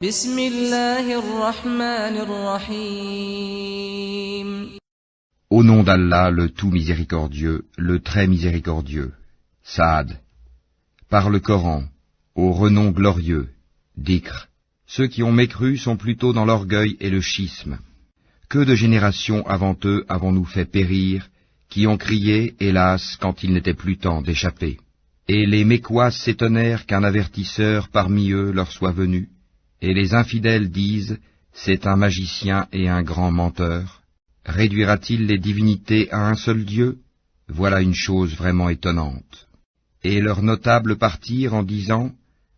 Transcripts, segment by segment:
بسم الله الرحمن الرحيم. Au nom d'Allah, le tout miséricordieux, le très miséricordieux. Saad. Par le Coran, au renom glorieux. Dhikr. Ceux qui ont mécru sont plutôt dans l'orgueil et le schisme. Que de générations avant eux avons-nous fait périr, qui ont crié, hélas, quand il n'était plus temps d'échapper. Et les Mécois s'étonnèrent qu'un avertisseur parmi eux leur soit venu, et les infidèles disent, c'est un magicien et un grand menteur. Réduira-t-il les divinités à un seul Dieu? Voilà une chose vraiment étonnante. Et leurs notables partirent en disant,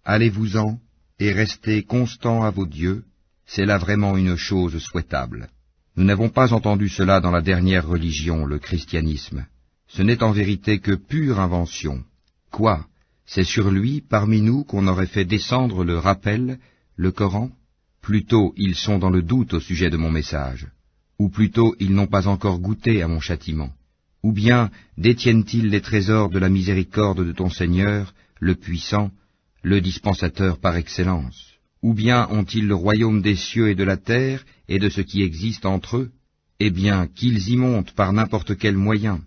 allez-vous-en, et restez constants à vos dieux, c'est là vraiment une chose souhaitable. Nous n'avons pas entendu cela dans la dernière religion, le christianisme. Ce n'est en vérité que pure invention. Quoi? C'est sur lui, parmi nous, qu'on aurait fait descendre le rappel, le Coran? Plutôt ils sont dans le doute au sujet de mon message, ou plutôt ils n'ont pas encore goûté à mon châtiment, ou bien détiennent-ils les trésors de la miséricorde de ton Seigneur, le puissant, le dispensateur par excellence, ou bien ont-ils le royaume des cieux et de la terre et de ce qui existe entre eux? Eh bien, qu'ils y montent par n'importe quel moyen,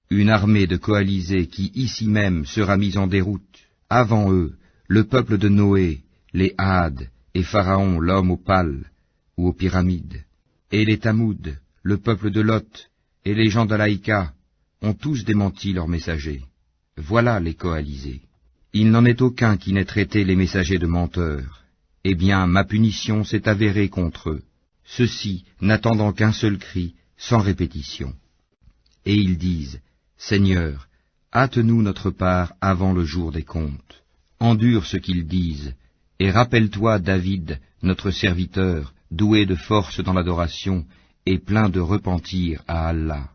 une armée de coalisés qui ici même sera mise en déroute, avant eux, le peuple de Noé, les Hades, et Pharaon, l'homme aux pales, ou aux pyramides, et les Tamoud, le peuple de Lot, et les gens d'Alaïka, ont tous démenti leurs messagers. Voilà les coalisés. Il n'en est aucun qui n'ait traité les messagers de menteurs. Eh bien, ma punition s'est avérée contre eux, ceux-ci n'attendant qu'un seul cri, sans répétition. Et ils disent, Seigneur, hâte-nous notre part avant le jour des comptes. Endure ce qu'ils disent, et rappelle-toi David, notre serviteur, doué de force dans l'adoration, et plein de repentir à Allah.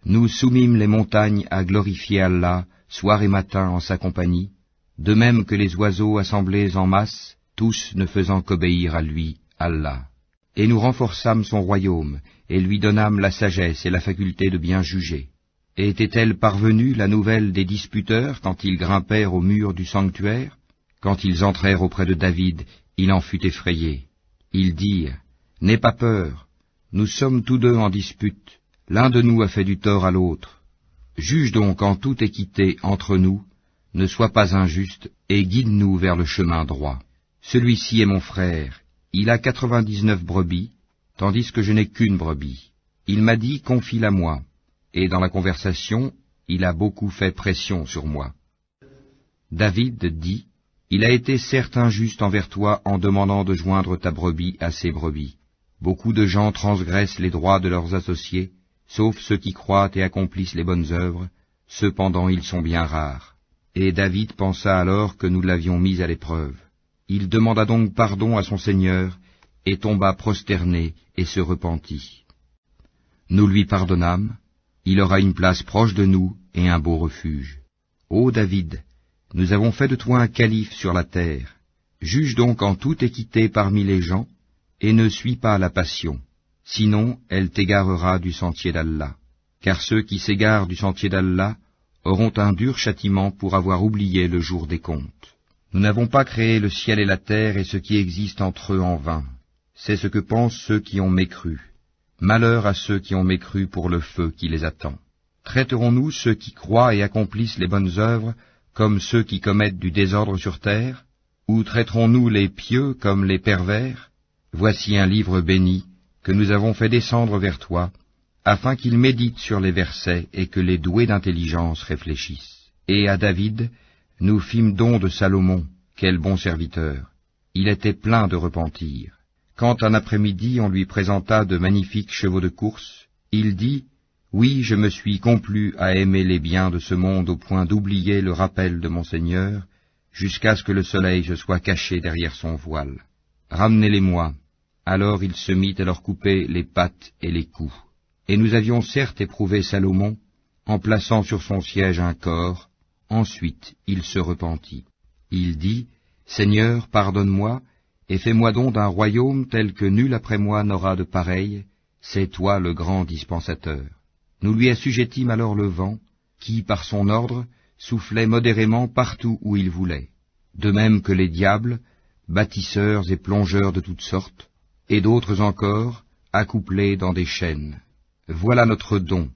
Nous soumîmes les montagnes à glorifier Allah, soir et matin en sa compagnie, de même que les oiseaux assemblés en masse, tous ne faisant qu'obéir à lui, Allah. Et nous renforçâmes son royaume, et lui donnâmes la sagesse et la faculté de bien juger. Et était-elle parvenue la nouvelle des disputeurs quand ils grimpèrent au mur du sanctuaire? Quand ils entrèrent auprès de David, il en fut effrayé. Ils dirent, n'aie pas peur, nous sommes tous deux en dispute, l'un de nous a fait du tort à l'autre. Juge donc en toute équité entre nous, ne sois pas injuste, et guide-nous vers le chemin droit. Celui-ci est mon frère, il a 99 brebis, tandis que je n'ai qu'une brebis. Il m'a dit, confie-la moi, et dans la conversation, il a beaucoup fait pression sur moi. David dit, il a été certes injuste envers toi en demandant de joindre ta brebis à ses brebis. Beaucoup de gens transgressent les droits de leurs associés, sauf ceux qui croient et accomplissent les bonnes œuvres, cependant ils sont bien rares. Et David pensa alors que nous l'avions mis à l'épreuve. Il demanda donc pardon à son Seigneur, et tomba prosterné et se repentit. Nous lui pardonnâmes, il aura une place proche de nous et un beau refuge. Ô David, nous avons fait de toi un calife sur la terre. Juge donc en toute équité parmi les gens, et ne suis pas la passion, sinon elle t'égarera du sentier d'Allah. Car ceux qui s'égarent du sentier d'Allah auront un dur châtiment pour avoir oublié le jour des comptes. Nous n'avons pas créé le ciel et la terre et ce qui existe entre eux en vain. C'est ce que pensent ceux qui ont mécru. Malheur à ceux qui ont mécru pour le feu qui les attend. Traiterons-nous ceux qui croient et accomplissent les bonnes œuvres comme ceux qui commettent du désordre sur terre, ou traiterons-nous les pieux comme les pervers? Voici un livre béni que nous avons fait descendre vers toi, afin qu'il médite sur les versets et que les doués d'intelligence réfléchissent. Et à David, nous fîmes don de Salomon, quel bon serviteur. Il était plein de repentir. Quand un après-midi on lui présenta de magnifiques chevaux de course, il dit, oui, je me suis complu à aimer les biens de ce monde au point d'oublier le rappel de mon Seigneur, jusqu'à ce que le soleil se soit caché derrière son voile. Ramenez-les-moi. Alors il se mit à leur couper les pattes et les coups. Et nous avions certes éprouvé Salomon, en plaçant sur son siège un corps, ensuite il se repentit. Il dit, Seigneur, pardonne-moi, et fais-moi don d'un royaume tel que nul après moi n'aura de pareil, c'est toi le grand dispensateur. Nous lui assujettîmes alors le vent, qui, par son ordre, soufflait modérément partout où il voulait. De même que les diables, bâtisseurs et plongeurs de toutes sortes, et d'autres encore, accouplés dans des chaînes. Voilà notre don.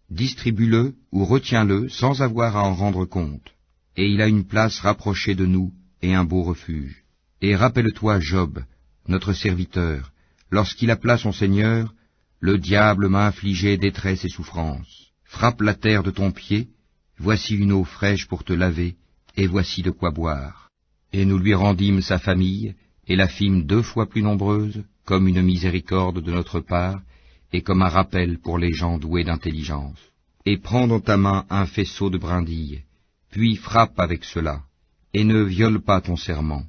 Distribue-le ou retiens-le sans avoir à en rendre compte. Et il a une place rapprochée de nous et un beau refuge. Et rappelle-toi Job, notre serviteur, lorsqu'il appela son Seigneur, le diable m'a infligé détresse et souffrance. Frappe la terre de ton pied, voici une eau fraîche pour te laver, et voici de quoi boire. Et nous lui rendîmes sa famille, et la fîmes 2 fois plus nombreuse, comme une miséricorde de notre part, et comme un rappel pour les gens doués d'intelligence. Et prends dans ta main un faisceau de brindilles, puis frappe avec cela, et ne viole pas ton serment.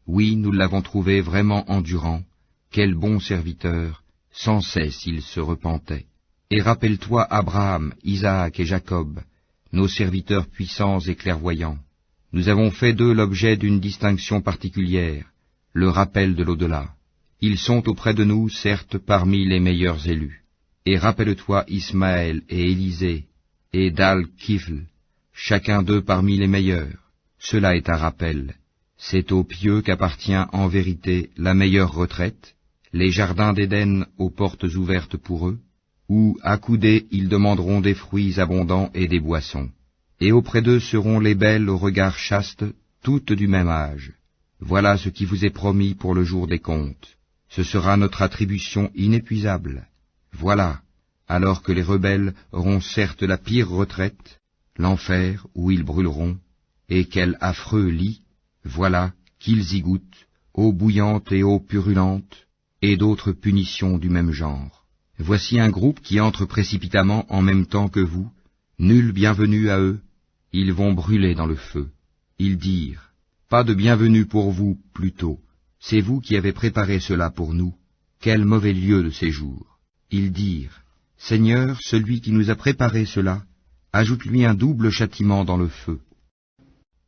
Oui, nous l'avons trouvé vraiment endurant, quel bon serviteur, sans cesse il se repentait. Et rappelle-toi Abraham, Isaac et Jacob, nos serviteurs puissants et clairvoyants. Nous avons fait d'eux l'objet d'une distinction particulière, le rappel de l'au-delà. Ils sont auprès de nous, certes, parmi les meilleurs élus. Et rappelle-toi Ismaël et Élisée, et Dal-Kifl, chacun d'eux parmi les meilleurs. Cela est un rappel. C'est aux pieux qu'appartient en vérité la meilleure retraite, les jardins d'Éden aux portes ouvertes pour eux, où, accoudés, ils demanderont des fruits abondants et des boissons. Et auprès d'eux seront les belles au regard chaste, toutes du même âge. Voilà ce qui vous est promis pour le jour des comptes. Ce sera notre attribution inépuisable. Voilà, alors que les rebelles auront certes la pire retraite, l'enfer où ils brûleront, et quel affreux lit, voilà qu'ils y goûtent, eau bouillante et eau purulente, et d'autres punitions du même genre. Voici un groupe qui entre précipitamment en même temps que vous, nul bienvenu à eux, ils vont brûler dans le feu. Ils dirent, pas de bienvenue pour vous, plutôt, c'est vous qui avez préparé cela pour nous, quel mauvais lieu de séjour. Ils dirent, Seigneur, celui qui nous a préparé cela, ajoute-lui un double châtiment dans le feu.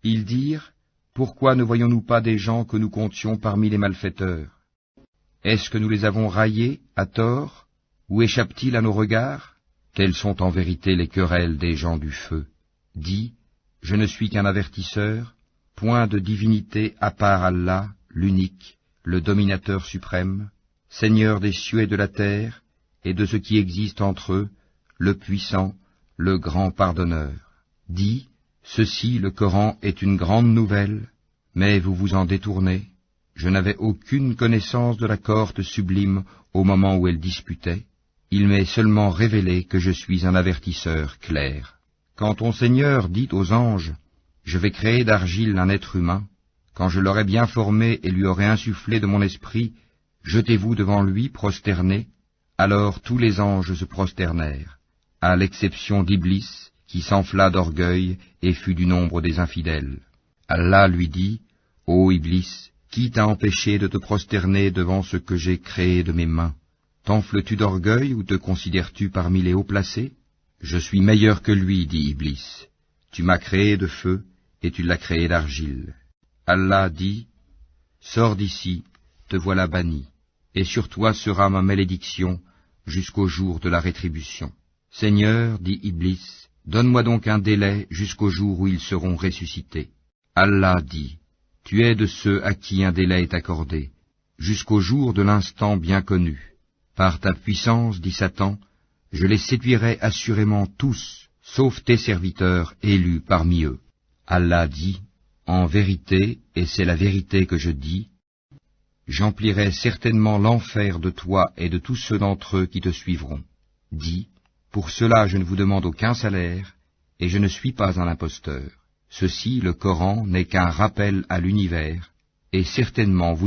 Ils dirent, pourquoi ne voyons-nous pas des gens que nous comptions parmi les malfaiteurs? Est-ce que nous les avons raillés, à tort, ou échappent-ils à nos regards? Telles sont en vérité les querelles des gens du feu. Dis, je ne suis qu'un avertisseur, point de divinité à part Allah, l'unique, le dominateur suprême, Seigneur des cieux et de la terre, et de ce qui existe entre eux, le puissant, le grand pardonneur. Dis, ceci, le Coran, est une grande nouvelle, mais vous vous en détournez. Je n'avais aucune connaissance de la cohorte sublime au moment où elle disputait. Il m'est seulement révélé que je suis un avertisseur clair. Quand ton Seigneur dit aux anges, « Je vais créer d'argile un être humain », quand je l'aurai bien formé et lui aurai insufflé de mon esprit, jetez-vous devant lui prosternés. Alors tous les anges se prosternèrent, à l'exception d'Iblis, qui s'enfla d'orgueil et fut du nombre des infidèles. Allah lui dit, « Ô Iblis, qui t'a empêché de te prosterner devant ce que j'ai créé de mes mains? T'enfles-tu d'orgueil ou te considères-tu parmi les haut placés? Je suis meilleur que lui, dit Iblis. Tu m'as créé de feu et tu l'as créé d'argile. Allah dit, sors d'ici, te voilà banni, et sur toi sera ma malédiction jusqu'au jour de la rétribution. Seigneur, dit Iblis, donne-moi donc un délai jusqu'au jour où ils seront ressuscités. Allah dit, tu es de ceux à qui un délai est accordé, jusqu'au jour de l'instant bien connu. Par ta puissance, dit Satan, je les séduirai assurément tous, sauf tes serviteurs élus parmi eux. Allah dit, en vérité, et c'est la vérité que je dis, j'emplirai certainement l'enfer de toi et de tous ceux d'entre eux qui te suivront. Dis, pour cela je ne vous demande aucun salaire, et je ne suis pas un imposteur. Ceci, le Coran, n'est qu'un rappel à l'univers, et certainement vous